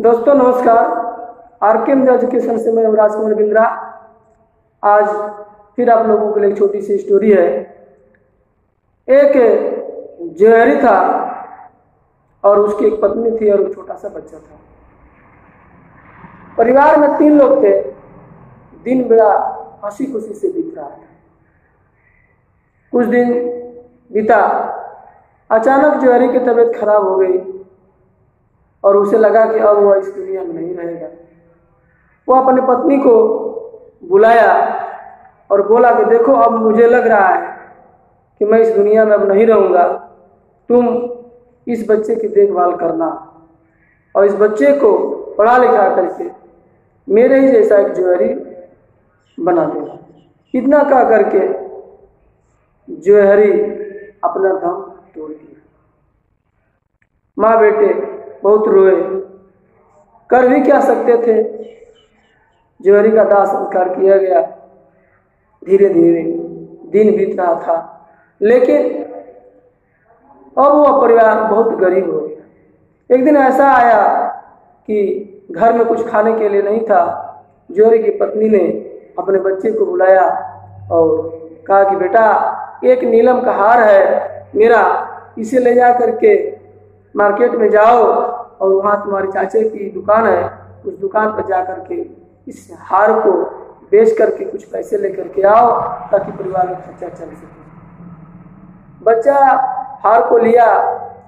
दोस्तों नमस्कार। RKM education से मैं युवराज कुमार बिंद्रा। आज फिर आप लोगों के लिए एक छोटी सी स्टोरी है। एक जौहरी था और उसकी एक पत्नी थी और एक छोटा सा बच्चा था। परिवार में 3 लोग थे। दिन बड़ा हंसी खुशी से बीत रहा था। कुछ दिन बीता, अचानक जौहरी की तबीयत खराब हो गई और उसे लगा कि अब वह इस दुनिया में नहीं रहेगा। वो अपनी पत्नी को बुलाया और बोला कि देखो, अब मुझे लग रहा है कि मैं इस दुनिया में अब नहीं रहूँगा। तुम इस बच्चे की देखभाल करना और इस बच्चे को पढ़ा लिखा करके मेरे ही जैसा एक जौहरी बना देना। इतना कह करके जौहरी अपना दम तोड़ दिया। माँ बेटे बहुत रोए, कर भी क्या सकते थे। जौहरी का दाह संस्कार किया गया। धीरे धीरे दिन बीत रहा था, लेकिन अब वह परिवार बहुत गरीब हो गया। एक दिन ऐसा आया कि घर में कुछ खाने के लिए नहीं था। जौहरी की पत्नी ने अपने बच्चे को बुलाया और कहा कि बेटा, एक नीलम का हार है मेरा, इसे ले जा करके मार्केट में जाओ और वहाँ तुम्हारे चाचे की दुकान है, उस दुकान पर जा करके इस हार को बेच करके कुछ पैसे लेकर के आओ ताकि परिवार में खर्चा चल सके। बच्चा हार को लिया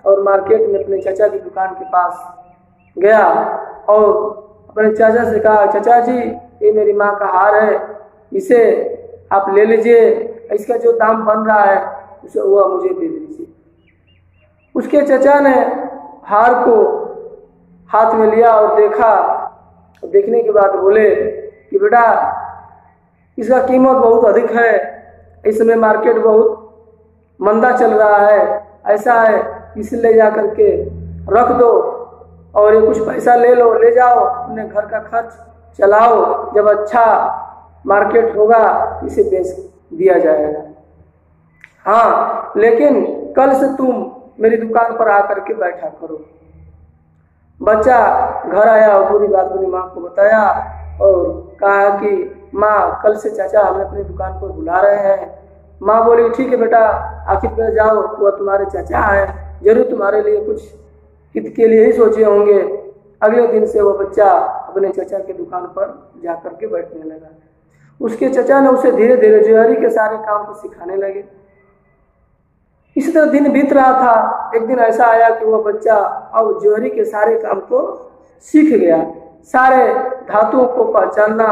और मार्केट में अपने चाचा की दुकान के पास गया और अपने चाचा से कहा, चाचा जी ये मेरी माँ का हार है, इसे आप ले लीजिए, इसका जो दाम बन रहा है उसे वह मुझे दे दीजिए। उसके चचा ने हार को हाथ में लिया और देखा। देखने के बाद बोले कि बेटा, इसका कीमत बहुत अधिक है, इस समय मार्केट बहुत मंदा चल रहा है, ऐसा है इसे ले जा करके रख दो और ये कुछ पैसा ले लो, ले जाओ, अपने घर का खर्च चलाओ, जब अच्छा मार्केट होगा इसे बेच दिया जाएगा। हाँ, लेकिन कल से तुम मेरी दुकान पर आकर के बैठा करो। बच्चा घर आया और पूरी बात अपनी माँ को बताया और कहा कि माँ, कल से चाचा हमें अपनी दुकान पर बुला रहे हैं। माँ बोली, ठीक है बेटा, आखिर में जाओ, वह तुम्हारे चाचा हैं, जरूर तुम्हारे लिए कुछ हित के लिए ही सोचे होंगे। अगले दिन से वह बच्चा अपने चाचा की दुकान पर जा करके बैठने लगा। उसके चाचा ने उसे धीरे धीरे जौहरी के सारे काम को सिखाने लगे। इसी तरह दिन बीत रहा था। एक दिन ऐसा आया कि वह बच्चा अब जौहरी के सारे काम को सीख गया। सारे धातुओं को पहचानना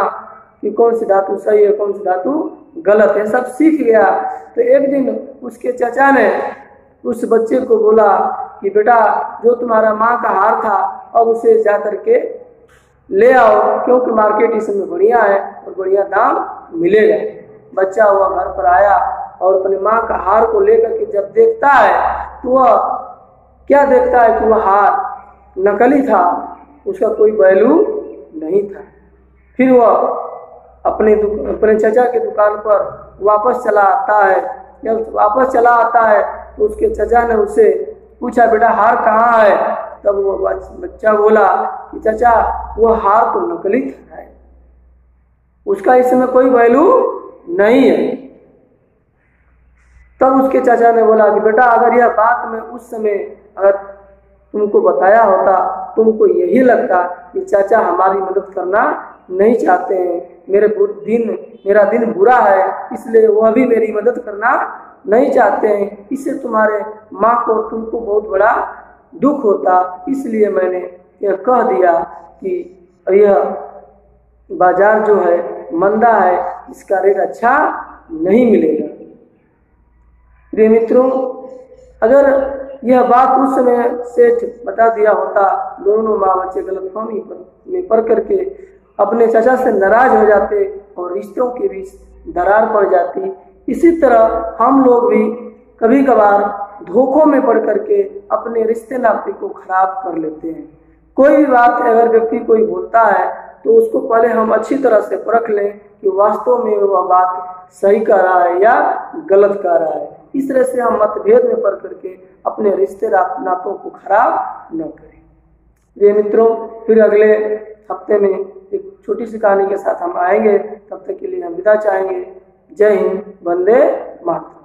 कि कौन सी धातु सही है, कौन सी धातु गलत है, सब सीख गया। तो एक दिन उसके चाचा ने उस बच्चे को बोला कि बेटा, जो तुम्हारा माँ का हार था अब उसे जा करके ले आओ, क्योंकि मार्केट इस समय बढ़िया है और बढ़िया दाम मिलेगा। बच्चा हुआ घर पर आया और अपनी माँ का हार को लेकर के जब देखता है तो वह क्या देखता है कि वह हार नकली था, उसका कोई वैल्यू नहीं था। फिर वह अपने चाचा की दुकान पर वापस चला आता है। जब वापस चला आता है तो उसके चाचा ने उससे पूछा, बेटा हार कहाँ है? तब वो बच्चा बोला कि चाचा, वो हार तो नकली है, उसका इस समय कोई वैल्यू नहीं है। तब उसके चाचा ने बोला कि बेटा, अगर यह बात मैं उस समय अगर तुमको बताया होता, तुमको यही लगता कि चाचा हमारी मदद करना नहीं चाहते हैं, मेरा दिन बुरा है, इसलिए वह भी मेरी मदद करना नहीं चाहते हैं, इससे तुम्हारे माँ को तुमको बहुत बड़ा दुख होता, इसलिए मैंने यह कह दिया कि यह बाजार जो है मंदा है, इसका रेट अच्छा नहीं मिलेगा। प्रिय मित्रों, अगर यह बात उस समय सेठ बता दिया होता, दोनों माँ बच्चे गलतफहमी में पड़ करके अपने चाचा से नाराज हो जाते और रिश्तों के बीच दरार पड़ जाती। इसी तरह हम लोग भी कभी कभार धोखों में पड़ करके अपने रिश्ते नाते को खराब कर लेते हैं। कोई भी बात अगर व्यक्ति कोई बोलता है तो उसको पहले हम अच्छी तरह से परख लें कि वास्तव में वह बात सही कर रहा है या गलत कर रहा है। इस तरह से हम मतभेद में पड़ करके अपने रिश्ते नातों को खराब न करें। प्रिय मित्रों, फिर अगले हफ्ते में एक छोटी सी कहानी के साथ हम आएंगे। तब तक के लिए हम विदा चाहेंगे। जय हिंद, वंदे मातरम।